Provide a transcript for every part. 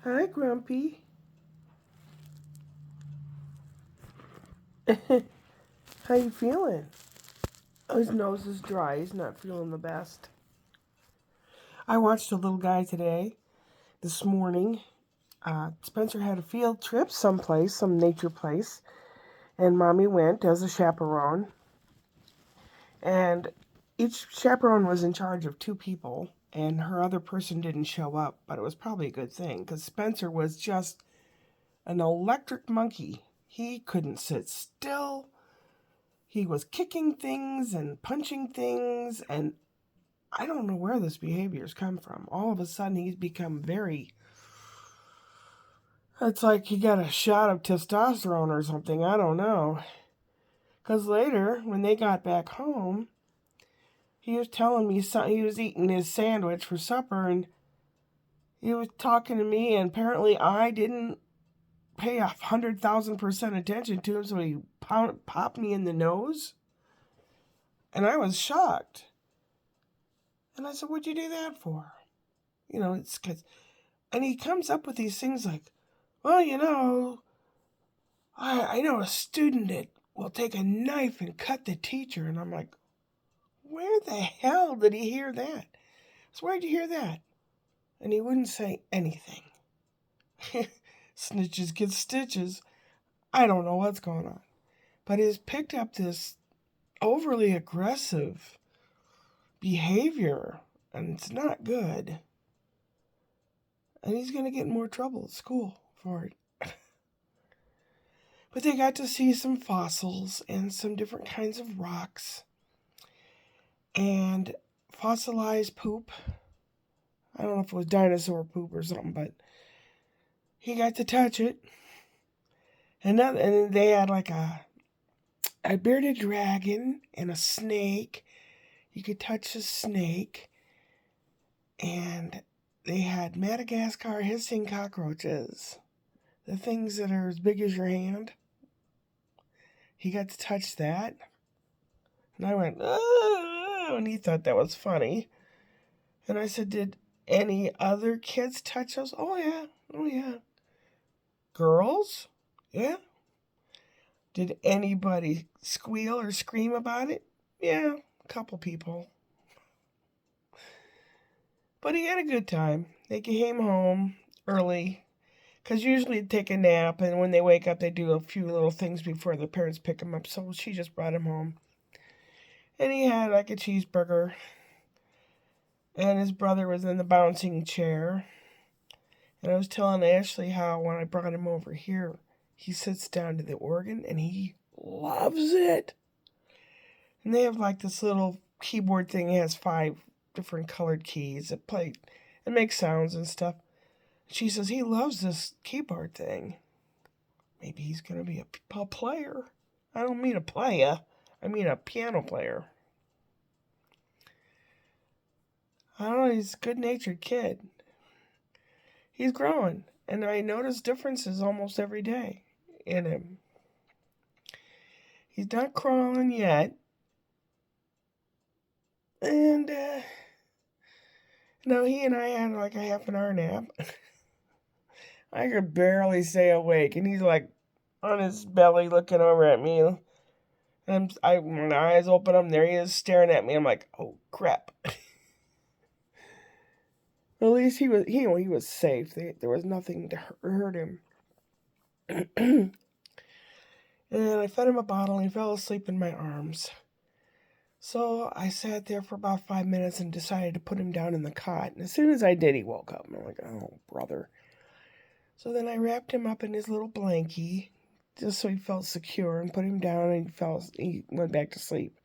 Hi, Grumpy. How you feeling? Oh, his nose is dry. He's not feeling the best. I watched a little guy today, this morning. Spencer had a field trip someplace, some nature place, and Mommy went as a chaperone. And each chaperone was in charge of two people, and her other person didn't show up, but it was probably a good thing because Spencer was just an electric monkey. He couldn't sit still. He was kicking things and punching things, and I don't know where this behavior's come from. All of a sudden, he's become very. It's like he got a shot of testosterone or something. I don't know. Because later, when they got back home, he was telling me he was eating his sandwich for supper, and he was talking to me, and apparently I didn't pay 100,000% attention to him, so he popped me in the nose, and I was shocked. And I said, "What'd you do that for?" It's because, and he comes up with these things like, "Well, I know a student that will take a knife and cut the teacher." And I'm like, where the hell did he hear that? So where'd you hear that? And he wouldn't say anything. Snitches get stitches. I don't know what's going on. But he's picked up this overly aggressive behavior, and it's not good. And he's going to get in more trouble at school for it. But they got to see some fossils and some different kinds of rocks and fossilized poop. I don't know if it was dinosaur poop or something, but he got to touch it. And then they had like a bearded dragon and a snake. You could touch the snake. And they had Madagascar hissing cockroaches. The things that are as big as your hand. He got to touch that. And I went, oh, and he thought that was funny. And I said, did any other kids touch those? Oh, yeah. Oh, yeah. Girls? Yeah. Did anybody squeal or scream about it? Yeah, a couple people. But he had a good time. They came home early because usually they take a nap, and when they wake up, they do a few little things before their parents pick them up. So she just brought him home. And he had like a cheeseburger, and his brother was in the bouncing chair. And I was telling Ashley how when I brought him over here, he sits down to the organ and he loves it. And they have like this little keyboard thing. It has 5 different colored keys that play and make sounds and stuff. She says he loves this keyboard thing. Maybe he's going to be a player. I don't mean a player. I mean a piano player. I don't know. He's a good-natured kid. He's growing. And I notice differences almost every day in him. He's not crawling yet. And, he and I had like a half an hour nap. I could barely stay awake. And he's like on his belly looking over at me. And my eyes open up, and there he is staring at me. I'm like, oh crap. At least he was safe. There was nothing to hurt him. And I fed him a bottle, and he fell asleep in my arms. So I sat there for about 5 minutes and decided to put him down in the cot. And as soon as I did, he woke up. And I'm like, oh, brother. So then I wrapped him up in his little blankie, just so he felt secure, and put him down, and he went back to sleep.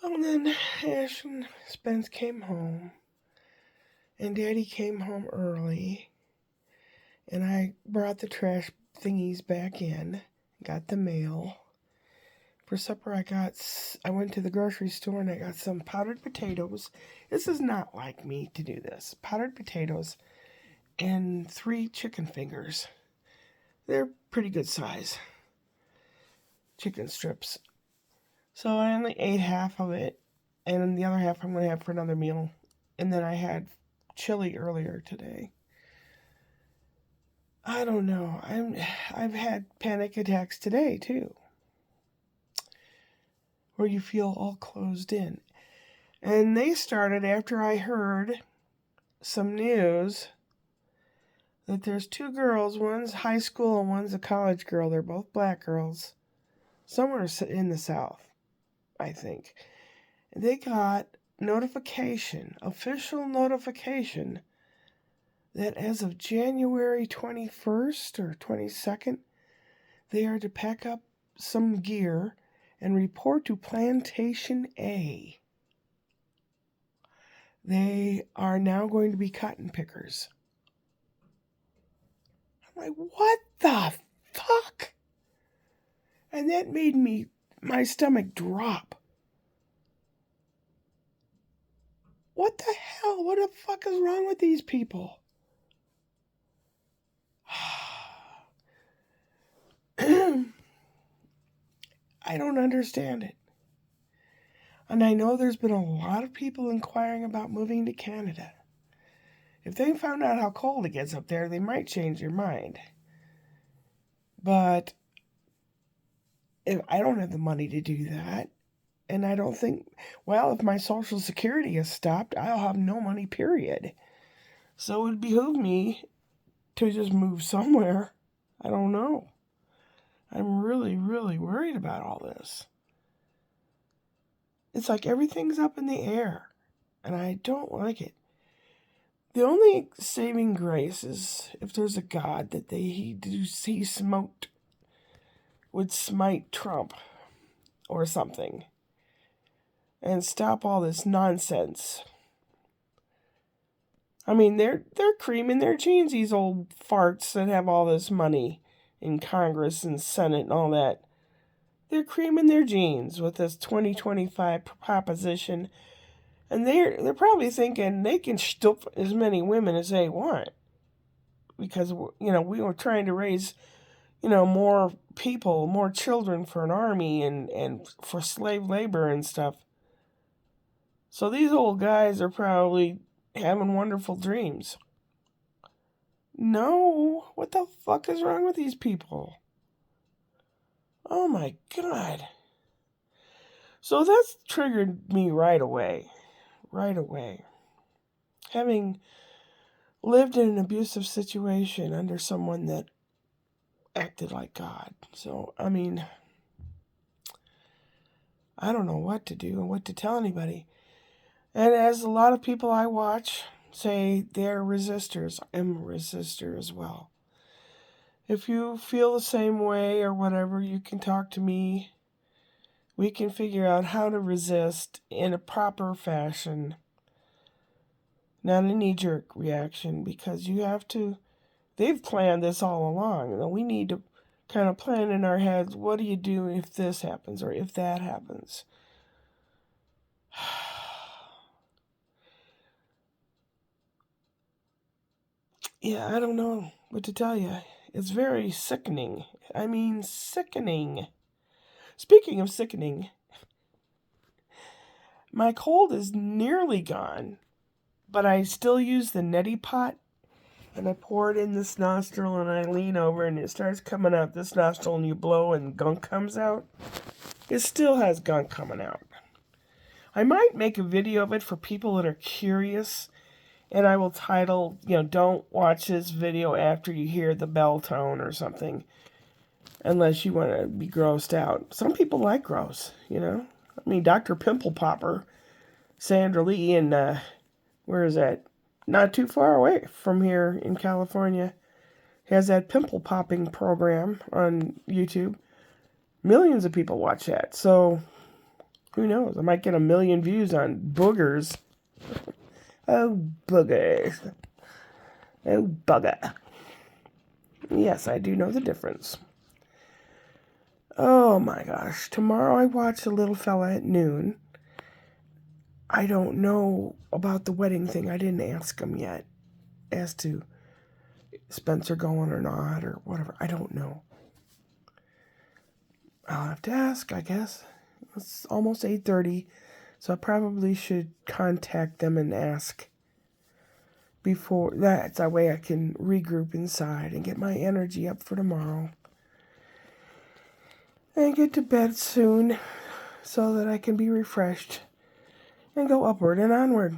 And then Ash and Spence came home, and Daddy came home early, and I brought the trash thingies back in, got the mail. For supper, I went to the grocery store and I got some powdered potatoes. This is not like me to do this. Powdered potatoes and 3 chicken fingers. They're pretty good size. Chicken strips. So I only ate half of it, and the other half I'm going to have for another meal. And then I had chilly earlier today. I don't know. I've had panic attacks today too, where you feel all closed in. And they started after I heard some news that there's two girls, one's high school and one's a college girl. They're both black girls, somewhere in the South, I think. They got official notification, that as of January 21st or 22nd, they are to pack up some gear and report to Plantation A. They are now going to be cotton pickers. I'm like, what the fuck? And that made my stomach drop. What the hell? What the fuck is wrong with these people? I don't understand it. And I know there's been a lot of people inquiring about moving to Canada. If they found out how cold it gets up there, they might change their mind. But if I don't have the money to do that, and I don't think, well, if my Social Security is stopped, I'll have no money, period. So it would behoove me to just move somewhere. I don't know. I'm really, really worried about all this. It's like everything's up in the air, and I don't like it. The only saving grace is if there's a God that he would smite Trump or something and stop all this nonsense. I mean, they're creaming their jeans, these old farts that have all this money in Congress and Senate and all that. They're creaming their jeans with this 2025 proposition, and they're probably thinking they can stuff as many women as they want, because we were trying to raise more people, more children for an army and for slave labor and stuff. So these old guys are probably having wonderful dreams. No, what the fuck is wrong with these people? Oh my God. So that's triggered me right away. Having lived in an abusive situation under someone that acted like God. So, I mean, I don't know what to do and what to tell anybody. And as a lot of people I watch say they're resistors, I'm a resistor as well. If you feel the same way or whatever, you can talk to me. We can figure out how to resist in a proper fashion, not a knee-jerk reaction, because they've planned this all along. We need to kind of plan in our heads, what do you do if this happens or if that happens? Yeah, I don't know what to tell you. It's very sickening. I mean, sickening. Speaking of sickening, my cold is nearly gone, but I still use the neti pot, and I pour it in this nostril, and I lean over, and it starts coming out this nostril, and you blow, and gunk comes out. It still has gunk coming out. I might make a video of it for people that are curious, and I will title, don't watch this video after you hear the bell tone or something, unless you want to be grossed out. Some people like gross, I mean, Dr. Pimple Popper, Sandra Lee, and where is that? Not too far away from here in California, has that pimple popping program on YouTube. Millions of people watch that, so who knows? I might get 1 million views on boogers. Oh, boogers. Oh, bugger. Yes, I do know the difference. Oh my gosh. Tomorrow I watch The Little Fella at noon. I don't know about the wedding thing. I didn't ask him yet as to Spencer going or not or whatever. I don't know. I'll have to ask, I guess. It's almost 8:30, so I probably should contact them and ask before that's that way I can regroup inside and get my energy up for tomorrow. And get to bed soon so that I can be refreshed and go upward and onward.